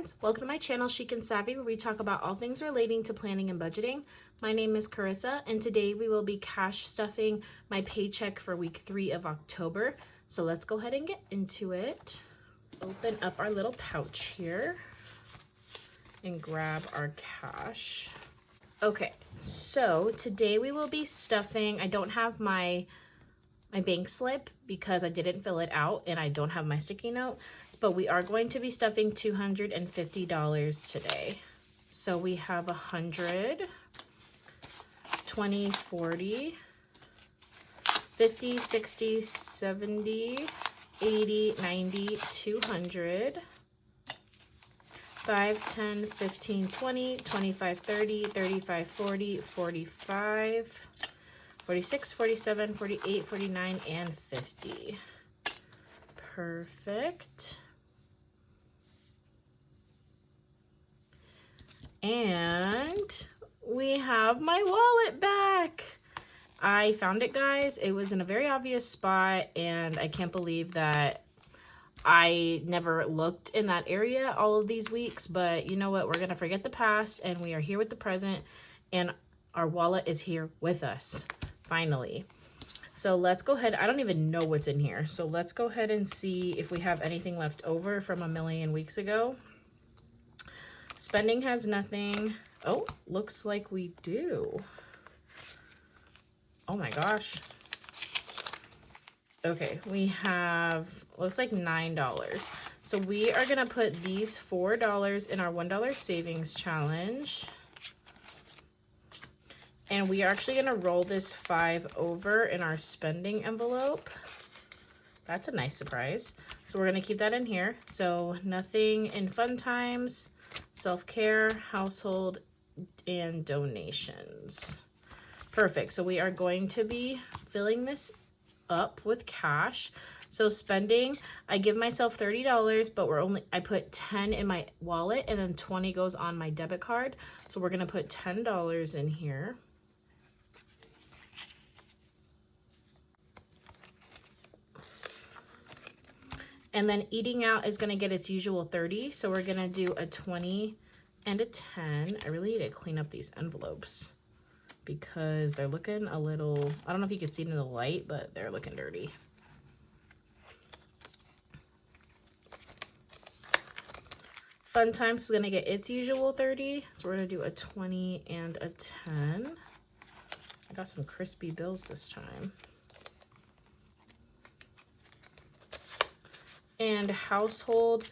friends, welcome to my channel Chic and Savvy, where we talk about all things relating to planning and budgeting. My name is Carissa, and today we will be cash stuffing my paycheck for week 3 of October. So let's go ahead and get into it. Open up our little pouch here and grab our cash. Okay, so today we will be stuffing, I don't have my bank slip because I didn't fill it out, and I don't have my sticky note, but we are going to be stuffing $250 today. So we have 100, 20, 40, 50, 60, 70, 80, 90, 200, 5, 10, 15, 20, 25, 30, 35, 40, 45, 46, 47, 48, 49, and 50. Perfect. And we have my wallet back. I found it, guys. It was in a very obvious spot, and I can't believe that I never looked in that area all of these weeks, but you know what? We're going to forget the past, and we are here with the present, and our wallet is here with us. Finally. So let's go ahead. I don't even know what's in here. So let's go ahead and see if we have anything left over from a million weeks ago. Spending has nothing. Oh, looks like we do. Oh my gosh. Okay, we have, looks like $9. So we are going to put these $4 in our $1 savings challenge. And we are actually going to roll this 5 over in our spending envelope. That's a nice surprise. So we're going to keep that in here. So nothing in fun times, self-care, household, and donations. Perfect. So we are going to be filling this up with cash. So spending, I give myself $30, but I put 10 in my wallet, and then 20 goes on my debit card. So we're going to put $10 in here. And then eating out is going to get its usual 30. So we're going to do a 20 and a 10. I really need to clean up these envelopes because they're looking a little, I don't know if you can see it in the light, but they're looking dirty. Fun Times is going to get its usual 30. So we're going to do a 20 and a 10. I got some crispy bills this time. And household,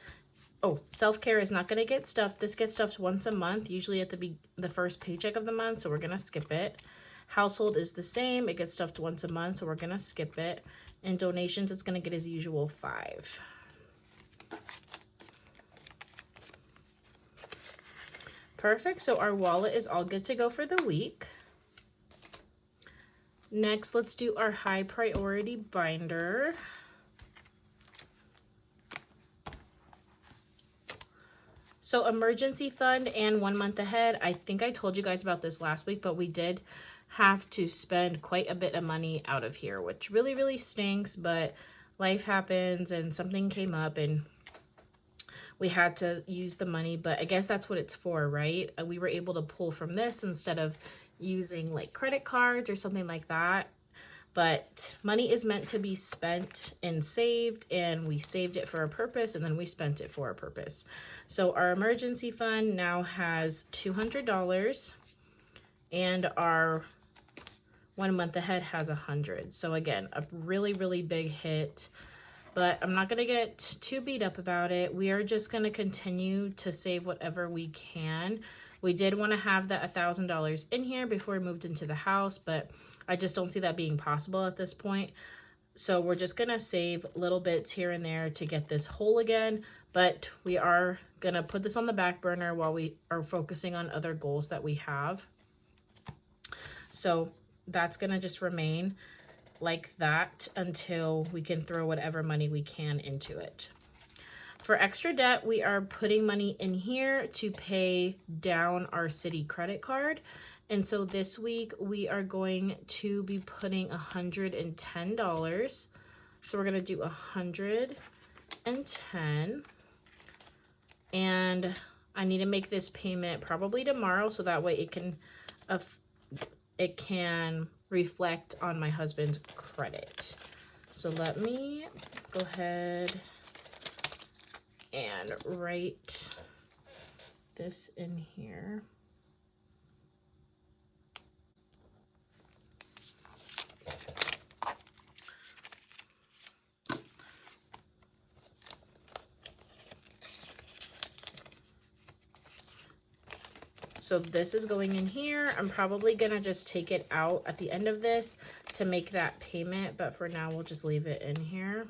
oh, self-care is not going to get stuffed. This gets stuffed once a month, usually at the first paycheck of the month, so we're going to skip it. Household is the same. It gets stuffed once a month, so we're going to skip it. And donations, it's going to get as usual 5. Perfect. So our wallet is all good to go for the week. Next, let's do our high priority binder. So emergency fund and 1 month ahead. I think I told you guys about this last week, but we did have to spend quite a bit of money out of here, which really, really stinks, but life happens and something came up and we had to use the money, but I guess that's what it's for, right? We were able to pull from this instead of using like credit cards or something like that. But money is meant to be spent and saved, and we saved it for a purpose, and then we spent it for a purpose. So our emergency fund now has $200, and our 1 month ahead has 100. So again, a really, really big hit, but I'm not going to get too beat up about it. We are just going to continue to save whatever we can. We did want to have that $1,000 in here before we moved into the house, but I just don't see that being possible at this point. So we're just going to save little bits here and there to get this whole again, but we are going to put this on the back burner while we are focusing on other goals that we have. So that's going to just remain like that until we can throw whatever money we can into it. For extra debt, we are putting money in here to pay down our city credit card. And so this week we are going to be putting $110. So we're going to do 110. And and I need to make this payment probably tomorrow, so that way it can reflect on my husband's credit. So let me go ahead and write this in here. So this is going in here. I'm probably gonna just take it out at the end of this to make that payment, but for now we'll just leave it in here.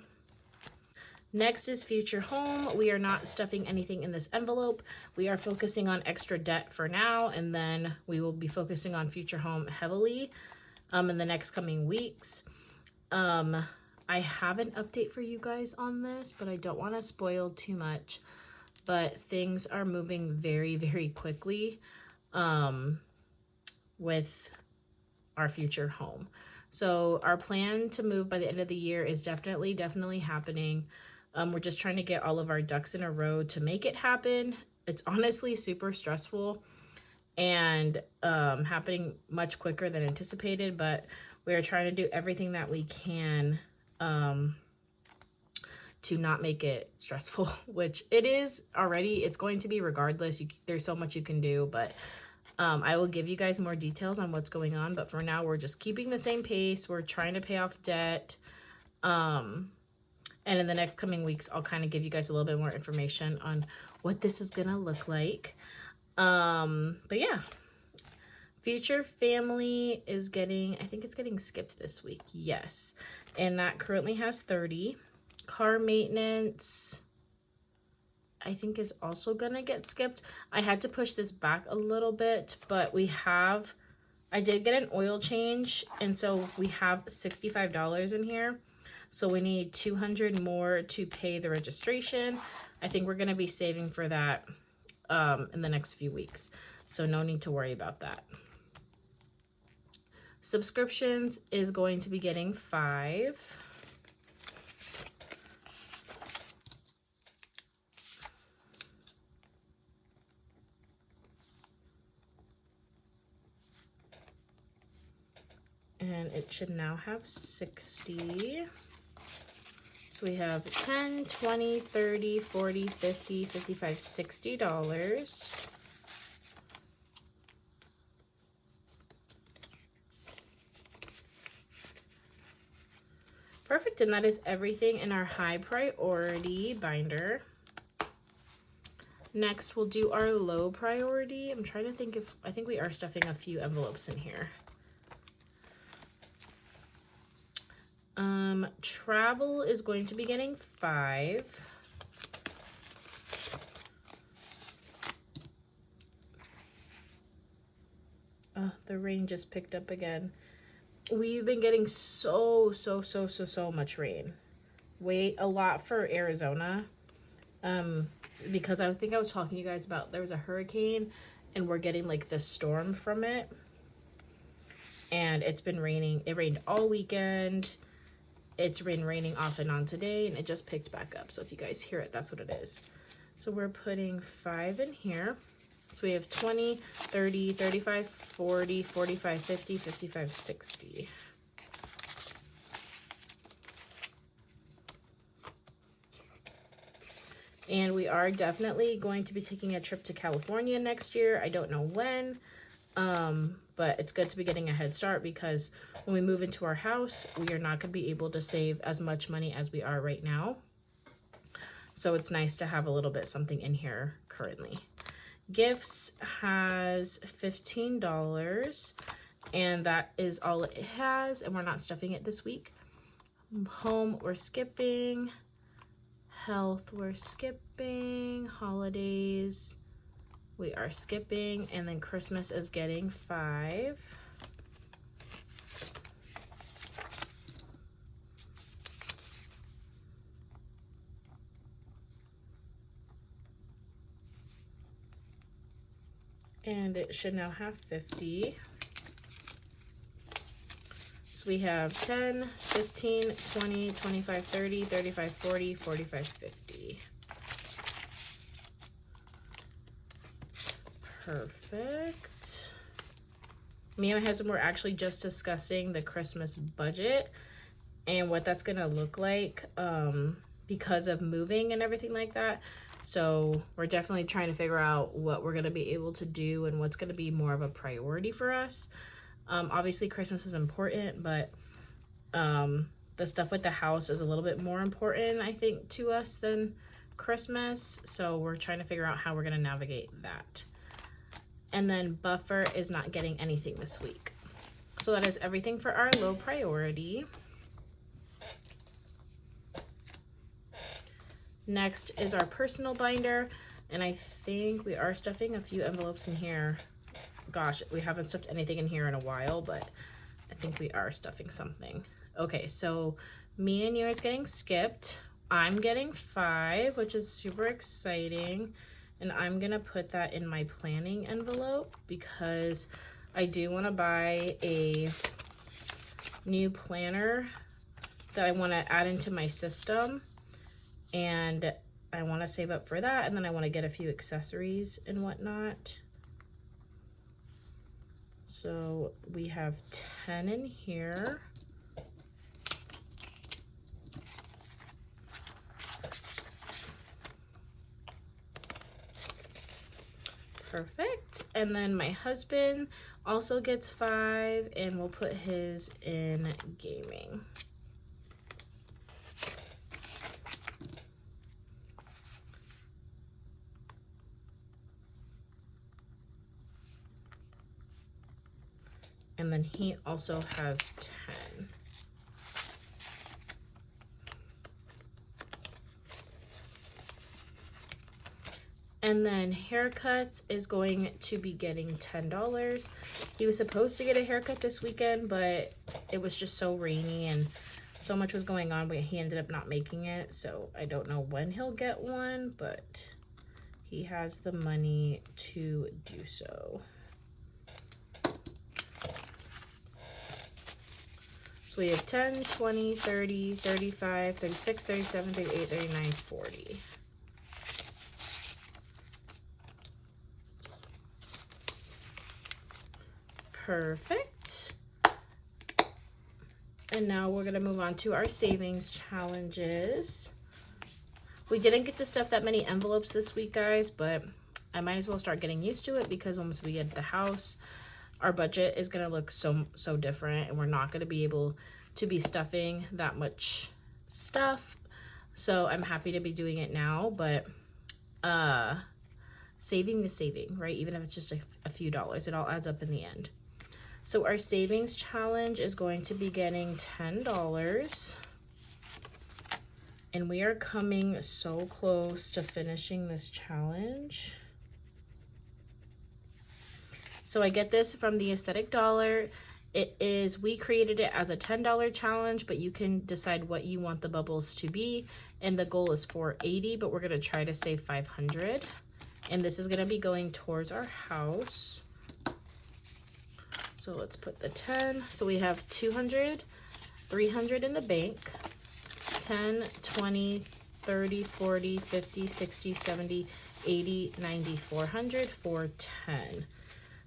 Next is future home. We are not stuffing anything in this envelope. We are focusing on extra debt for now, and then we will be focusing on future home heavily in the next coming weeks. I have an update for you guys on this, but I don't want to spoil too much. But things are moving very, very quickly with our future home. So our plan to move by the end of the year is definitely happening. We're just trying to get all of our ducks in a row to make it happen. It's honestly super stressful and happening much quicker than anticipated, but we're trying to do everything that we can to not make it stressful, which it is already. It's going to be regardless. There's so much you can do, but I will give you guys more details on what's going on. But for now, we're just keeping the same pace. We're trying to pay off debt. And in the next coming weeks, I'll kind of give you guys a little bit more information on what this is going to look like. But yeah, future family is getting, I think it's getting skipped this week. Yes. And that currently has 30. Car maintenance, I think, is also gonna get skipped. I had to push this back a little bit, but I did get an oil change, and so we have $65 in here. So we need $200 more to pay the registration. I think we're gonna be saving for that in the next few weeks. So no need to worry about that. Subscriptions is going to be getting 5. And it should now have 60. So we have 10, 20, 30, 40, 50, 55, $60. Perfect, and that is everything in our high priority binder. Next, we'll do our low priority. I'm trying to think if, I think we are stuffing a few envelopes in here. Travel is going to be getting 5. The rain just picked up again. We've been getting so much rain. A lot for Arizona. Because I think I was talking to you guys about there was a hurricane and we're getting like the storm from it. And it's been raining. It rained all weekend. It's been raining off and on today, and it just picked back up. So if you guys hear it, that's what it is. So we're putting 5 in here. So we have 20, 30, 35, 40, 45, 50, 55, 60. And we are definitely going to be taking a trip to California next year. I don't know when. But it's good to be getting a head start, because when we move into our house, we are not going to be able to save as much money as we are right now. So it's nice to have a little bit something in here currently. Gifts has $15, and that is all it has, and we're not stuffing it this week. Home, we're skipping. Health, we're skipping. Holidays, we are skipping, and then Christmas is getting 5. And it should now have 50. So we have 10, 15, 20, 25, 30, 35, 40, 45, 50. Perfect. Me and my husband were actually just discussing the Christmas budget and what that's gonna look like because of moving and everything like that. So we're definitely trying to figure out what we're gonna be able to do and what's gonna be more of a priority for us. Obviously Christmas is important, but the stuff with the house is a little bit more important, I think, to us than Christmas. So we're trying to figure out how we're gonna navigate that. And then Buffer is not getting anything this week. So that is everything for our low priority. Next is our personal binder. And I think we are stuffing a few envelopes in here. Gosh, we haven't stuffed anything in here in a while, but I think we are stuffing something. Okay, so me and you is getting skipped. I'm getting 5, which is super exciting. And I'm gonna put that in my planning envelope because I do wanna buy a new planner that I wanna add into my system. And I wanna save up for that. And then I wanna get a few accessories and whatnot. So we have 10 in here. Perfect. And then my husband also gets 5, and we'll put his in gaming. And then he also has 10. And then haircuts is going to be getting $10. He was supposed to get a haircut this weekend, but it was just so rainy and so much was going on, but he ended up not making it. So I don't know when he'll get one, but he has the money to do so. So we have 10, 20, 30, 35, 36, 37, 38, 39, 40. Perfect. And now we're gonna move on to our savings challenges. We didn't get to stuff that many envelopes this week, guys, but I might as well start getting used to it because once we get the house, our budget is gonna look so different and we're not gonna be able to be stuffing that much stuff. So I'm happy to be doing it now, but saving is saving, right? Even if it's just a few dollars, it all adds up in the end. So our savings challenge is going to be getting $10. And we are coming so close to finishing this challenge. So I get this from the Aesthetic Dollar. We created it as a $10 challenge, but you can decide what you want the bubbles to be. And the goal is $480, but we're gonna try to save $500. And this is gonna be going towards our house. So let's put the 10. So we have 200, 300 in the bank, 10, 20, 30, 40, 50, 60, 70, 80, 90, 400 for 10.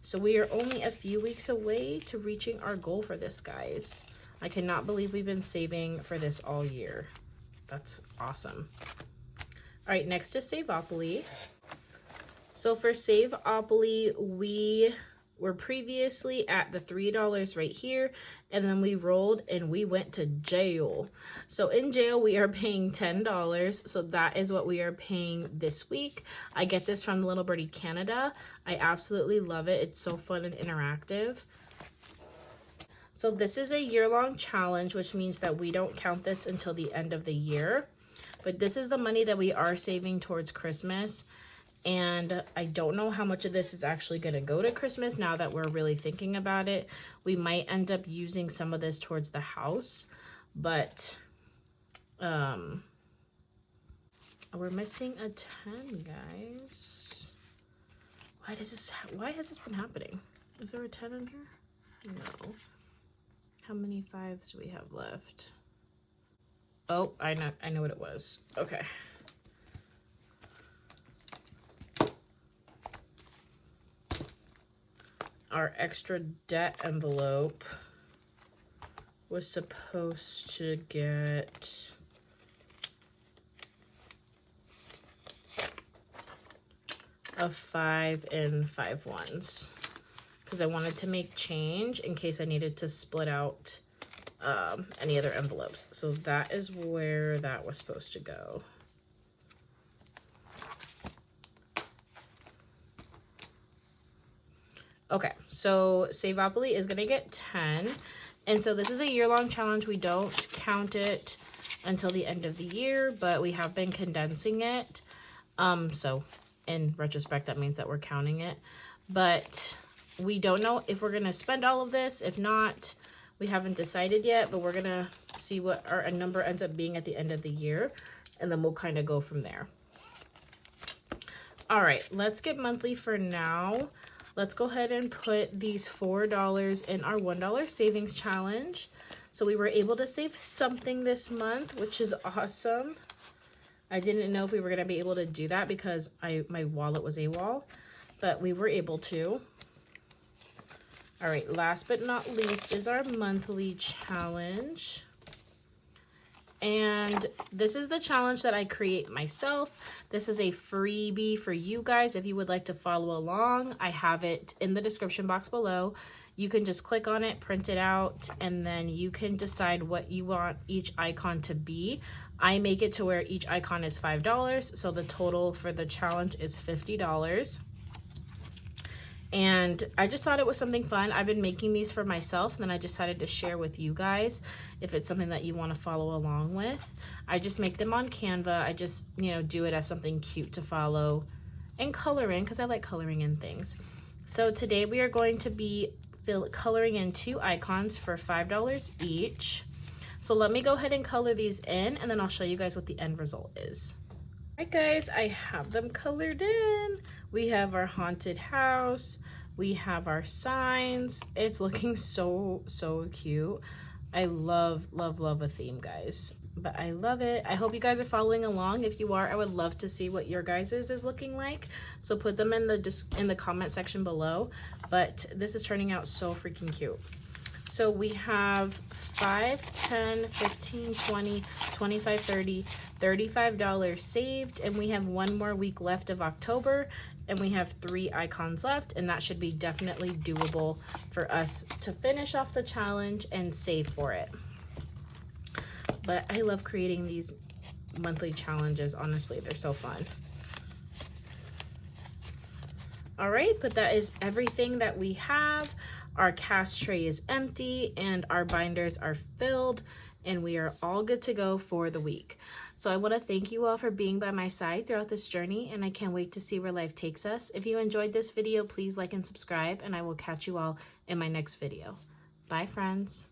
So we are only a few weeks away to reaching our goal for this, guys. I cannot believe we've been saving for this all year. That's awesome. All right, next is Savopoly. So for Savopoly, we were previously at the $3 right here, and then we rolled and we went to jail. So in jail, we are paying $10. So that is what we are paying this week. I get this from LittleBirdieCananda. I absolutely love it. It's so fun and interactive. So this is a year-long challenge, which means that we don't count this until the end of the year. But this is the money that we are saving towards Christmas. And I don't know how much of this is actually going to go to Christmas now that we're really thinking about it. We might end up using some of this towards the house, but we're missing a 10, guys. Why has this been happening? Is there a 10 in here? No. How many 5s do we have left? Oh, I know what it was. Okay. our extra debt envelope was supposed to get a 5 and 5 ones because I wanted to make change in case I needed to split out any other envelopes. So that is where that was supposed to go. Okay, so Savopoly is gonna get 10. And so this is a year-long challenge. We don't count it until the end of the year, but we have been condensing it. So in retrospect, that means that we're counting it. But we don't know if we're gonna spend all of this. If not, we haven't decided yet, but we're gonna see what our number ends up being at the end of the year, and then we'll kind of go from there. All right, let's get monthly for now. Let's go ahead and put these $4 in our $1 savings challenge. So we were able to save something this month, which is awesome. I didn't know if we were gonna be able to do that because my wallet was AWOL, but we were able to. All right, last but not least is our monthly challenge. And this is the challenge that I create myself. This is a freebie for you guys. If you would like to follow along, I have it in the description box below. You can just click on it, print it out, and then you can decide what you want each icon to be. I make it to where each icon is $5, so the total for the challenge is $50. And I just thought it was something fun. I've been making these for myself, and then I decided to share with you guys if it's something that you want to follow along with. I just make them on Canva. I just, do it as something cute to follow and color in because I like coloring in things. So today we are going to be coloring in 2 icons for $5 each. So let me go ahead and color these in, and then I'll show you guys what the end result is. All right, guys, I have them colored in. We have our haunted house. We have our signs. It's looking so cute. I love a theme, guys, but I love it. I hope you guys are following along. If you are, I would love to see what your guys' is looking like. So put them in the comment section below. But this is turning out so freaking cute. So we have 5, 10, 15, 20, 25, 30, $35 saved, and we have 1 more week left of October, and we have 3 icons left, and that should be definitely doable for us to finish off the challenge and save for it. But I love creating these monthly challenges. Honestly, they're so fun. All right, but that is everything that we have. Our cast tray is empty and our binders are filled, and we are all good to go for the week. So I want to thank you all for being by my side throughout this journey, and I can't wait to see where life takes us. If you enjoyed this video, please like and subscribe, and I will catch you all in my next video. Bye, friends.